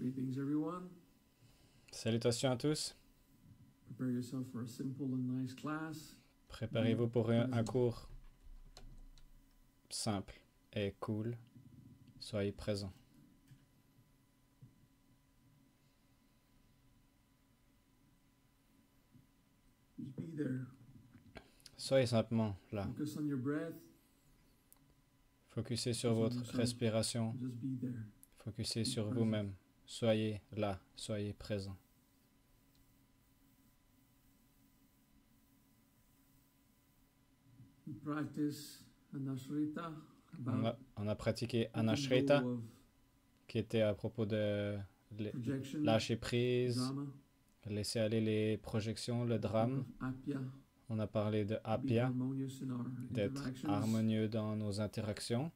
Greetings, everyone. Salutations à tous. Prepare yourself for a simple and nice class. Préparez-vous pour un cours simple et cool. Soyez présents. Just be there. Soyez simplement là. Focus on your breath. Focussez sur votre respiration. Just be there. Focussez sur vous-même. Soyez là. Soyez présents. We practice Anashrita. On a pratiqué Anashrita, qui était à propos de lâcher prise, laisser aller les projections, le drame. On a parlé de Apya, d'être harmonieux dans nos interactions.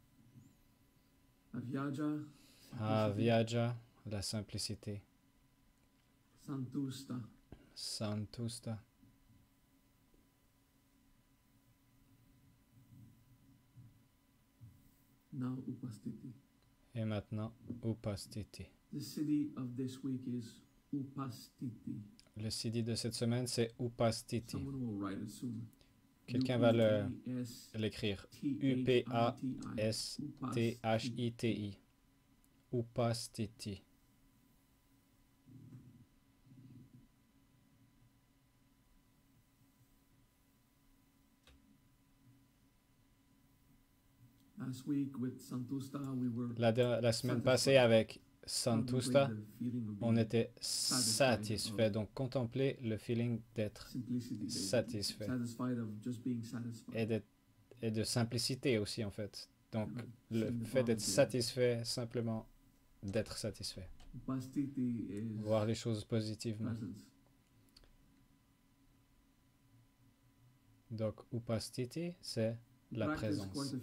Avyaja, la simplicité. Santusta. Santusta. Now Upastiti. Et maintenant, Upastiti. The city of this week is Upastiti. Le CD de cette semaine, c'est Upastiti. Someone will write it soon. Quelqu'un va l'écrire. U-P-A-S-T-H-I-T-I. Upastiti. Last week with Santusta, we were La semaine passée, avec Santusta, on était satisfait. Donc, contempler le feeling d'être satisfait. Et de simplicité aussi, en fait. Donc, le fait d'être satisfait, simplement d'être satisfait. Voir les choses positivement. Donc, Upastiti, c'est la présence.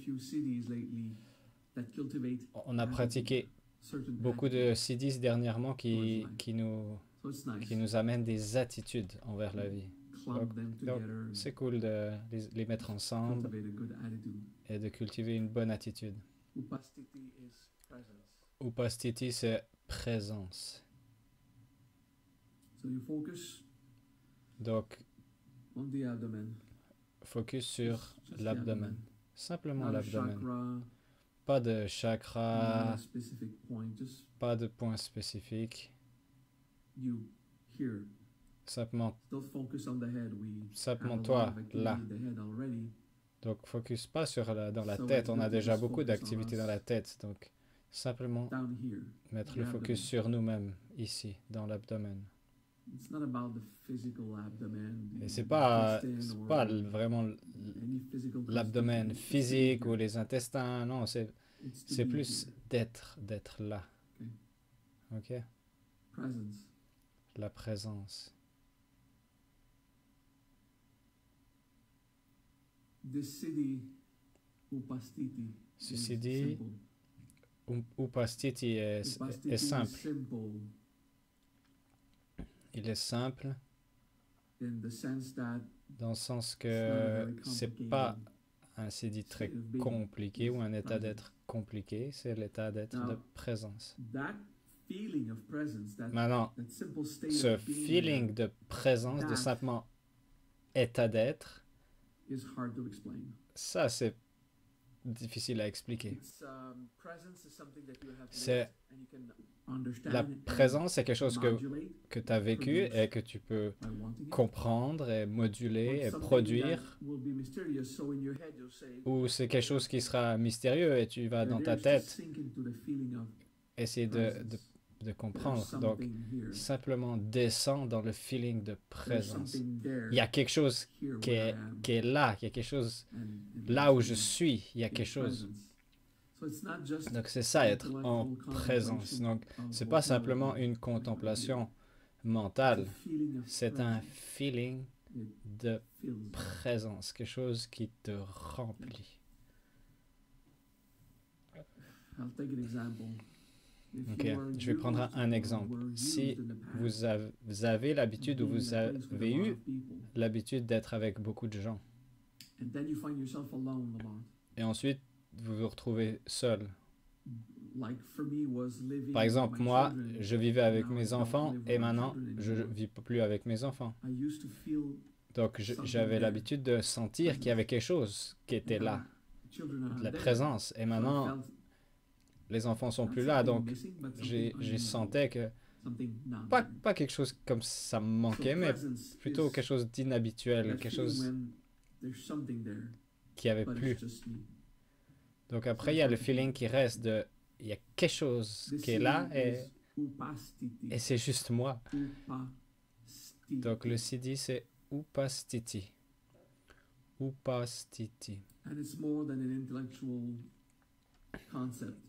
On a pratiqué beaucoup de CDs dernièrement qui nous amènent des attitudes envers la vie. Donc c'est cool de les mettre ensemble et de cultiver une bonne attitude. Upastiti, c'est présence. Donc, focus sur l'abdomen. Simplement l'abdomen. Pas de chakra, pas de point spécifique. Simplement toi, là. Donc, focus pas dans la tête. On a déjà beaucoup d'activités dans la tête. Donc, simplement mettre le focus sur nous-mêmes, ici, dans l'abdomen. Et c'est pas vraiment l'abdomen physique ou les intestins, non, c'est plus d'être là. Ok? La présence. Ceci dit, Upastiti est simple. Il est simple dans le sens que c'est pas un CD très compliqué ou un état d'être compliqué, c'est l'état d'être de présence. Maintenant, ce feeling de présence, de simplement état d'être, ça c'est difficile à expliquer. La présence, c'est quelque chose que tu as vécu et que tu peux comprendre et moduler et produire. Ou c'est quelque chose qui sera mystérieux et tu vas dans ta tête essayer de comprendre. Donc, simplement descends dans le feeling de présence. Il y a quelque chose qui est là, il y a quelque chose là où je suis, il y a quelque chose. Donc c'est ça, être en présence. Donc c'est pas simplement une contemplation mentale, c'est un feeling de présence, quelque chose qui te remplit. Ok, je vais prendre un exemple. Si vous avez l'habitude ou vous avez eu l'habitude d'être avec beaucoup de gens, et ensuite vous vous retrouvez seul Par exemple, moi, je vivais avec mes enfants et maintenant, je ne vis plus avec mes enfants. Donc, j'avais l'habitude de sentir qu'il y avait quelque chose qui était là, de la présence. Et maintenant, les enfants sont plus là, donc j'ai senti que pas quelque chose comme ça me manquait, mais plutôt quelque chose d'inhabituel, quelque chose qui avait plus. Donc après, il y a le feeling qui reste de, il y a quelque chose qui est là et c'est juste moi. Donc le CD c'est upastiti. Upastiti.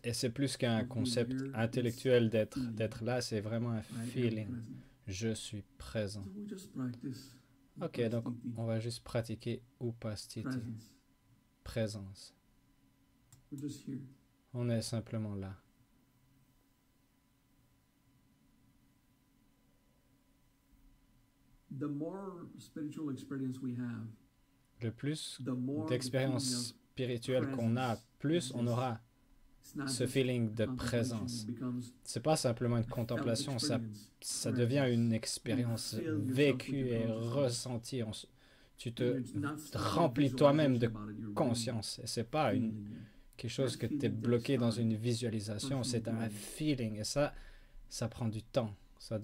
Et c'est plus qu'un concept intellectuel d'être là, c'est vraiment un feeling. Je suis présent. Ok, donc on va juste pratiquer upastiti. Présence. On est simplement là. Le plus d'expérience spirituelle qu'on a, plus on aura ce feeling de présence. C'est pas simplement une contemplation, ça devient une expérience vécue et ressentie. Tu te remplis toi-même de conscience. Et c'est pas quelque chose que tu es bloqué dans une visualisation, c'est un feeling. Et ça prend du temps. Ça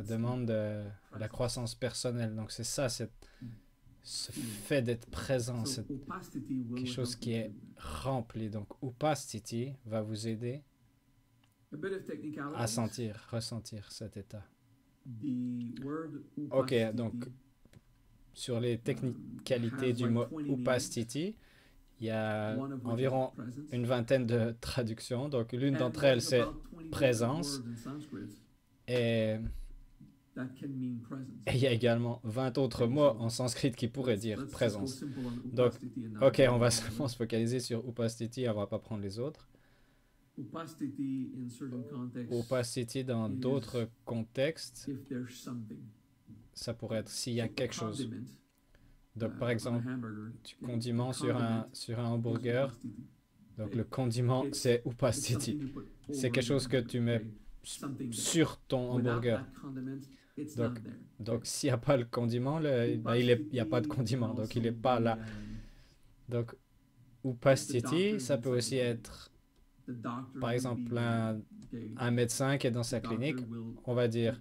demande de la croissance personnelle. Donc c'est ça, ce fait d'être présent, c'est quelque chose qui est rempli. Donc upastiti va vous aider à ressentir cet état. Ok, donc sur les technicalités du mot upastiti, il y a environ une vingtaine de traductions. Donc l'une d'entre elles c'est présence et il y a également 20 autres mots en sanskrit qui pourraient dire présence. Donc, ok, on va seulement se focaliser sur upastiti, on va pas prendre les autres. Upastiti dans d'autres contextes, ça pourrait être s'il y a quelque chose. Donc, par exemple, du condiment sur un hamburger. Donc, le condiment, c'est upastiti. C'est quelque chose que tu mets sur ton hamburger. Donc s'il n'y a pas le condiment, il n'y a pas de condiment, donc il n'est pas là. Donc, upastiti, ça peut aussi être, par exemple, un médecin qui est dans sa clinique, on va dire,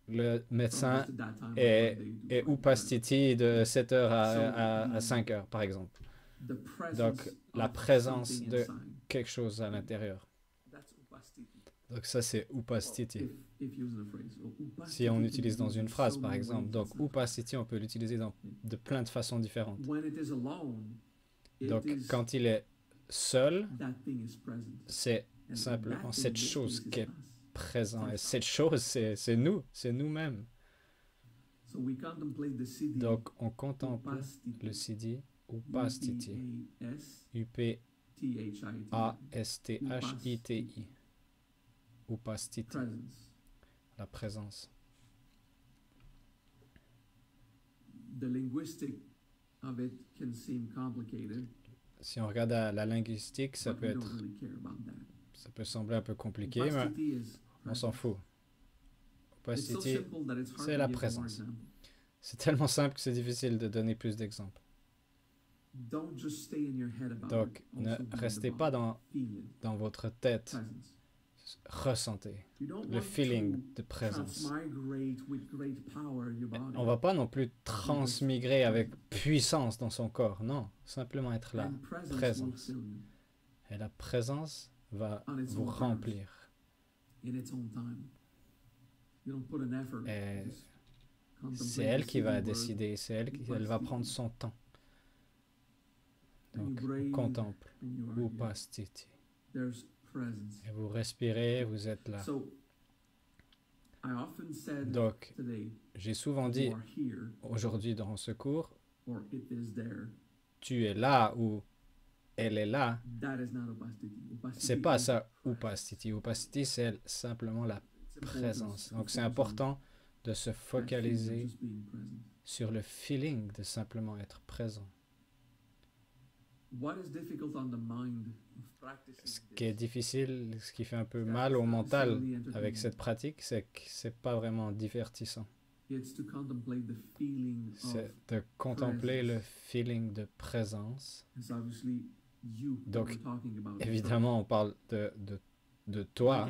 le médecin est upastiti de 7h à 5h, par exemple. Donc, la présence de quelque chose à l'intérieur. Donc ça, c'est upastiti. Si on utilise dans une phrase, par exemple. Donc, upastiti, on peut l'utiliser de plein de façons différentes. Donc, quand il est seul, c'est simplement cette chose qui est présente. Et cette chose, c'est nous, c'est nous-mêmes. Donc, on contemple le CD, upastiti. U-P-A-S-T-H-I-T-I. Upastiti. La présence. Si on regarde à la linguistique, ça peut sembler un peu compliqué, mais on s'en fout. Upastiti, c'est la présence. C'est tellement simple que c'est difficile de donner plus d'exemples. Donc, ne restez pas dans votre tête. Ressentez le feeling de présence. On va pas non plus transmigrer avec puissance dans son corps, non, simplement être là, présence. Et la présence va vous remplir. Et c'est elle qui va décider, elle va prendre son temps. Donc, on contemple, upastiti. Et vous respirez, vous êtes là. Donc, j'ai souvent dit aujourd'hui dans ce cours, tu es là ou elle est là. C'est pas ça, upastiti. Upastiti, c'est simplement la présence. Donc, c'est important de se focaliser sur le feeling de simplement être présent. Ce qui est difficile, ce qui fait un peu mal au mental avec cette pratique, c'est que c'est pas vraiment divertissant. C'est de contempler le feeling de présence. Donc, évidemment, on parle de toi.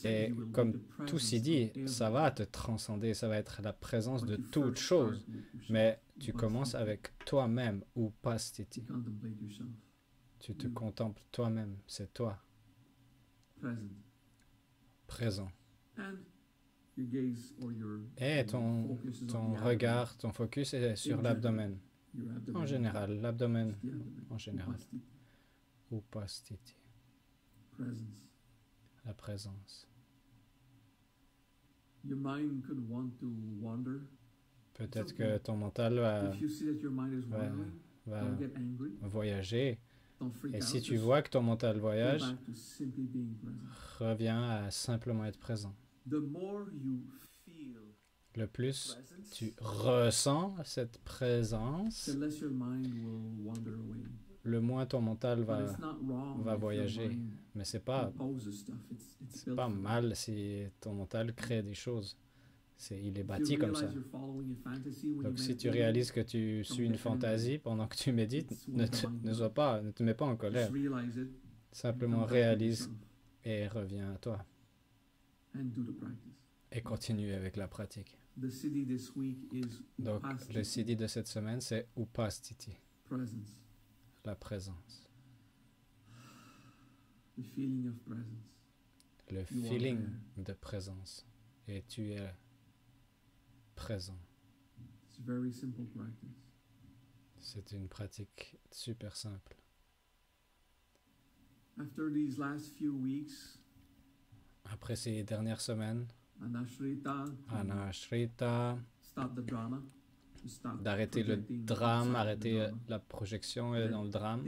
Et comme tout siddhi, ça va te transcender, ça va être la présence de toute chose. Mais tu commences avec toi-même, upasthiti. Tu te contemples toi-même, c'est toi. Présent. Et ton regard, ton focus est sur l'abdomen. En général, l'abdomen en général. Upasthiti. La présence. Peut-être que ton mental va voyager. Et si tu vois que ton mental voyage, reviens à simplement être présent. Le plus tu ressens cette présence, le moins ton mental va voyager. Mais c'est pas mal si ton mental crée des choses. Il est bâti comme ça. Donc si tu réalises que tu suis une fantaisie pendant que tu médites, ne te mets pas en colère. Simplement réalise et reviens à toi. Et continue avec la pratique. Donc le siddhi de cette semaine, c'est upasthiti. La présence. Le feeling de présence. Et tu es présent. C'est une pratique super simple. Après ces dernières semaines, Anashrita, d'arrêter le drame, arrêter la projection dans le drame,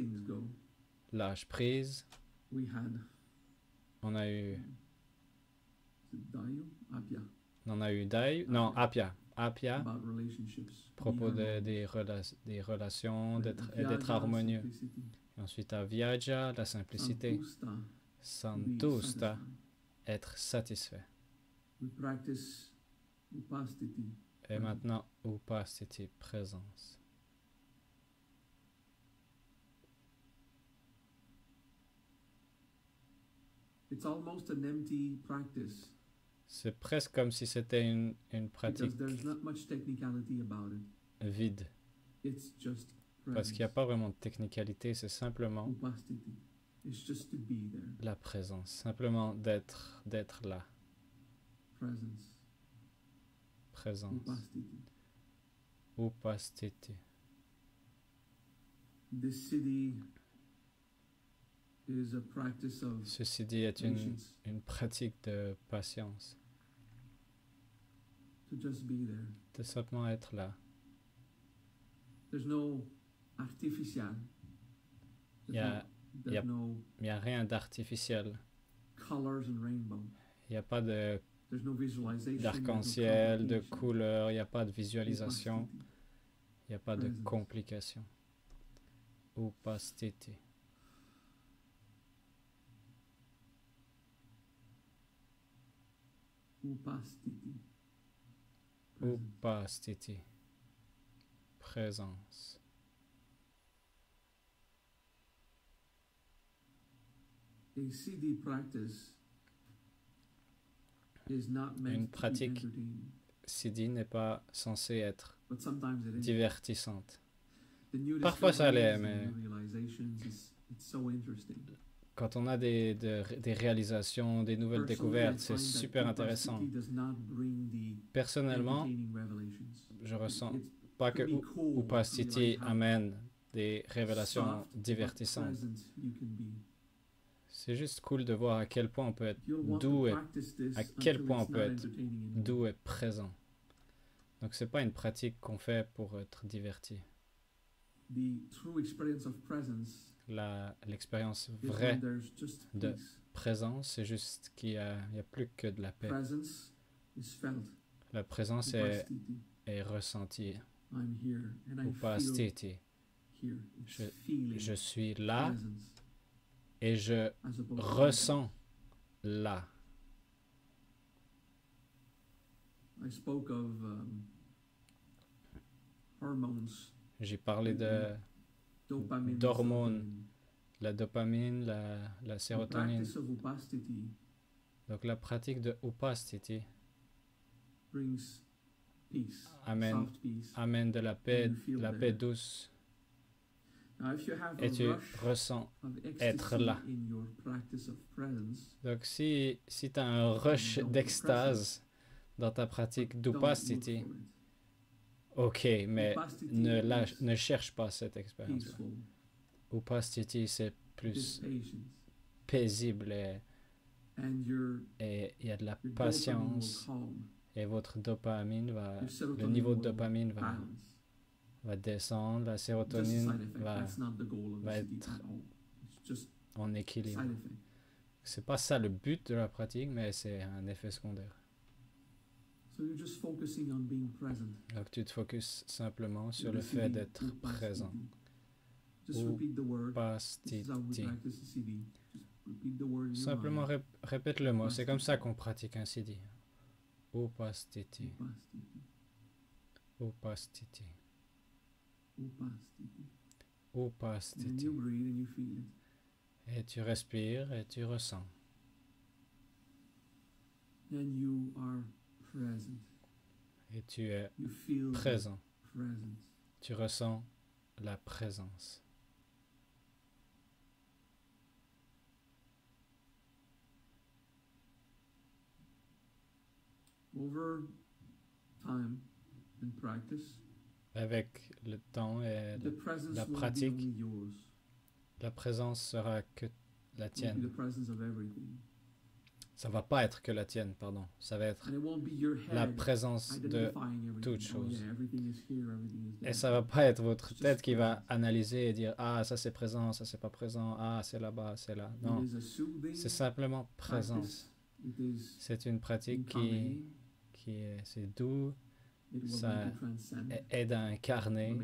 lâche prise. On a eu Apya, à propos des relations, d'être harmonieux. Et ensuite à Vyaja, la simplicité. Santusta, être satisfait. Et maintenant, upasthiti, présence. C'est presque comme si c'était une pratique vide. Parce qu'il n'y a pas vraiment de technicalité, c'est simplement la présence, simplement d'être là. Présence. Upasthiti. Ceci dit est une pratique de patience. De simplement être là. Il n'y a rien d'artificiel. Il n'y a pas d'arc-en-ciel, de couleurs, il n'y a pas de visualisation, il n'y a pas de complications. Upasthiti. Upasthiti. Présence. Une pratique siddhi n'est pas censée être divertissante. Parfois ça l'est, mais quand on a des réalisations, des nouvelles découvertes, c'est super intéressant. Personnellement, je ressens pas que upasthiti amène des révélations divertissantes. C'est juste cool de voir à quel point on peut être doux et présent. Donc c'est pas une pratique qu'on fait pour être diverti. L'expérience vraie de présence, c'est juste qu'il n'y a plus que de la paix. La présence est ressentie. Upasthiti. Je suis là et je ressens là. J'ai parlé d'hormones, la dopamine, la sérotonine. Donc la pratique de Upasthiti amène de la paix douce. Et tu ressens être là. Donc si tu as un rush d'extase dans ta pratique d'Upasthiti, ok, mais ne cherche pas cette expérience-là. Upasthiti, c'est plus paisible et il y a de la patience et votre dopamine le niveau de dopamine va descendre, la sérotonine va être en équilibre. C'est pas ça le but de la pratique, mais c'est un effet secondaire. Donc tu te focuses simplement sur le fait d'être présent. Upasthiti. Simplement répète le mot. C'est comme ça qu'on pratique un siddhi. Upasthiti. Upasthiti. Upasthiti. Et tu respires et tu ressens. Et tu es présent. Tu ressens la présence. Avec le temps et la pratique, la présence sera que la tienne. Ça va pas être que la tienne, pardon. Ça va être la présence de toute chose. Et ça va pas être votre tête qui va analyser et dire « Ah, ça c'est présent, ça c'est pas présent, ah, c'est là-bas, c'est là. » Non, c'est simplement présence. C'est une pratique c'est doux, ça aide à incarner,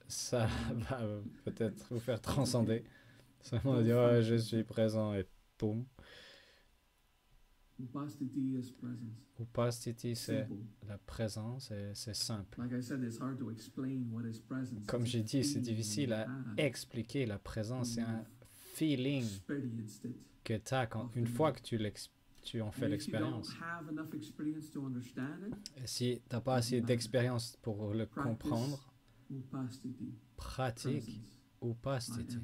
ça va peut-être vous faire transcender. Seulement dire oh, je suis présent et boum. Upasthiti, c'est la présence et c'est simple. Comme j'ai dit, c'est difficile à expliquer. La présence, c'est un feeling que tu as une fois que tu en fais l'expérience. Et si tu n'as pas assez d'expérience pour le comprendre, pratique Upasthiti.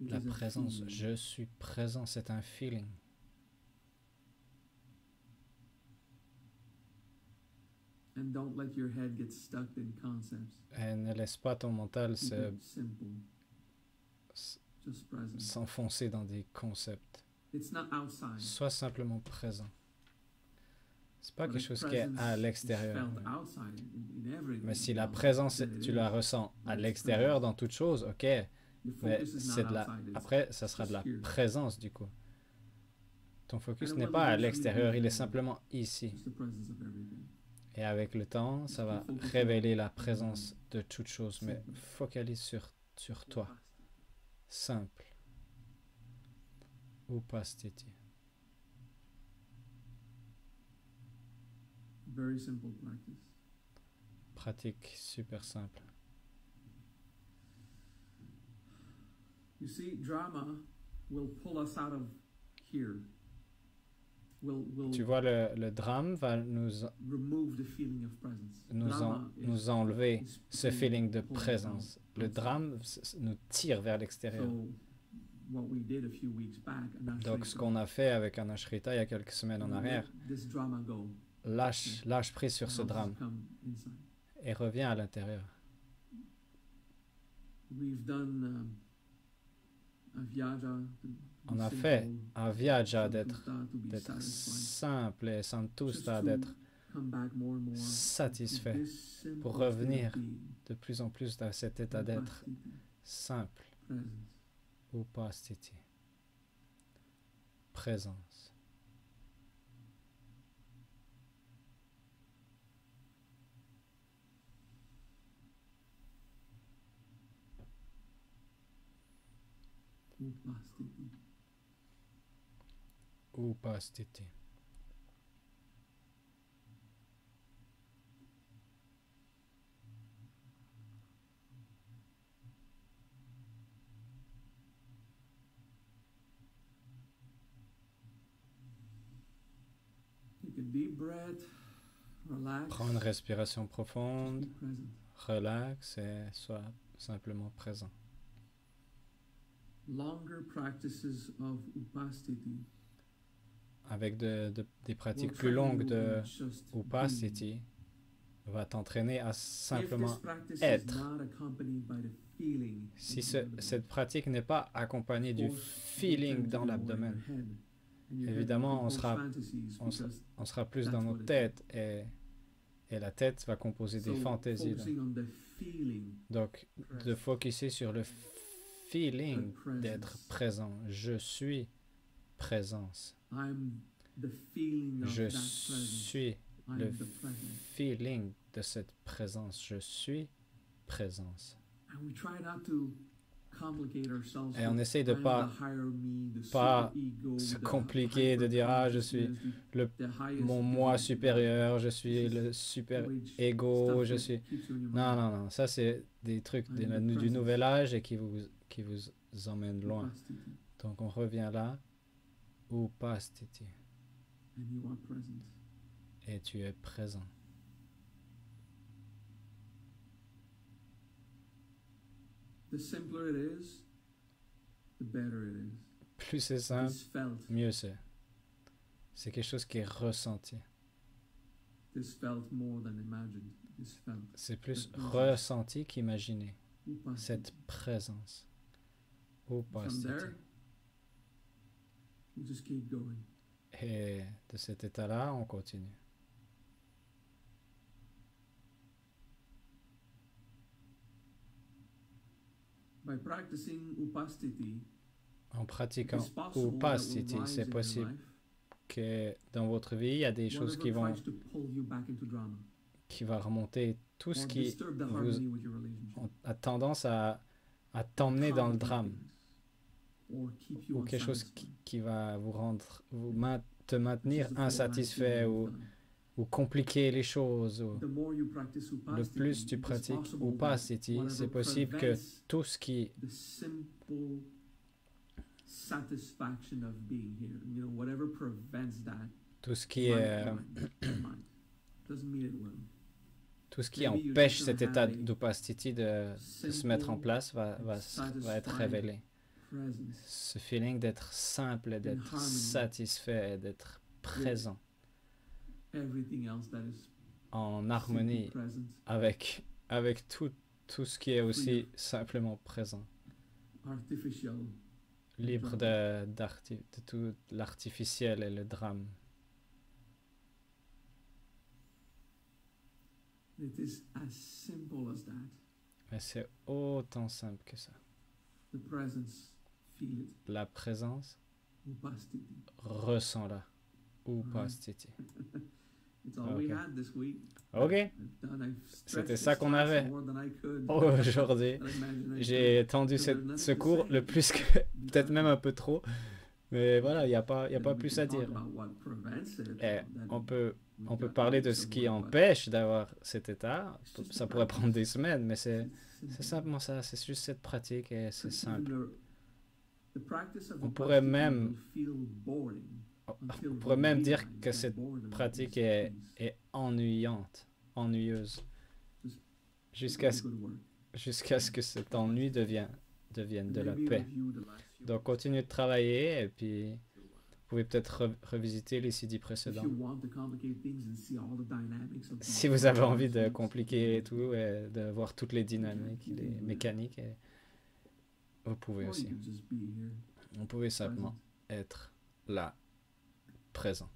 La présence, je suis présent, c'est un feeling. Et ne laisse pas ton mental s'enfoncer dans des concepts. Sois simplement présent. C'est pas quelque chose qui est à l'extérieur. Mais si la présence, tu la ressens à l'extérieur dans toute chose, ok. Mais c'est après, ça sera de la présence du coup. Ton focus n'est pas à l'extérieur, il est simplement ici. Et avec le temps, ça va révéler la présence de toute chose. Mais focalise sur toi. Simple. Upasthiti. Pratique super simple. You see, drama will pull us out of here. Tu vois, le drame va nous enlever ce feeling de présence. Le drame nous tire vers l'extérieur. Donc, ce qu'on a fait avec Anashrita il y a quelques semaines en arrière, lâche prise sur ce drame et reviens à l'intérieur. On a fait un Vyaja d'être simple et Santusta d'être satisfait pour revenir de plus en plus dans cet état d'être simple. Upasthiti. Présence. Upasthiti. Upasthiti. Take a deep breath, relax. Prends une respiration profonde, relax et sois simplement présent. Longer practices of upasthiti. Avec des pratiques plus longues de upasthiti, va t'entraîner à simplement être. Si cette pratique n'est pas accompagnée du feeling dans l'abdomen, évidemment, on sera plus dans notre tête et la tête va composer des fantaisies. Donc, de focuser sur le feeling d'être présent. Je suis présence. Je suis le feeling de cette présence. Je suis présence. Et on essaye de pas se compliquer, de dire ah je suis mon moi supérieur, je suis le super ego, je suis non, ça c'est des trucs du nouvel âge et qui vous emmènent loin. Donc on revient là, upasthiti, et tu es présent. The simpler it is, the better it is. Plus c'est simple, mieux c'est. C'est quelque chose qui est ressenti. C'est plus ressenti qu'imaginé. Cette présence. Upasthiti. Et de cet état-là, on continue. En pratiquant upasthiti, c'est possible que dans votre vie, il y a des choses qui vont remonter. Tout ce qui a tendance à t'emmener dans le drame. Ou quelque chose qui va te maintenir insatisfait ou compliquer les choses. Le plus tu pratiques upasthiti, c'est possible que tout ce qui empêche cet état d'upasthiti de se mettre en place va être révélé. Ce feeling d'être simple, et d'être satisfait, et d'être présent en harmonie avec tout ce qui est aussi simplement présent, libre de tout l'artificiel et le drame. Mais c'est autant simple que ça. La présence, ressens-la. Upasthiti. Ok. C'était ça qu'on avait aujourd'hui. J'ai tendu ce cours le plus que peut-être même un peu trop. Mais voilà, il n'y a pas plus à dire. Et on peut parler de ce qui empêche d'avoir cet état. Ça pourrait prendre des semaines, mais c'est simplement ça. C'est juste cette pratique et c'est simple. On pourrait même dire que cette pratique est ennuyeuse, jusqu'à ce que cet ennui devienne de la paix. Donc continuez de travailler et puis vous pouvez peut-être revisiter les CD précédents. Si vous avez envie de compliquer tout et de voir toutes les dynamiques, les mécaniques, vous pouvez aussi. Vous pouvez simplement être là, présent.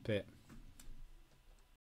Paix.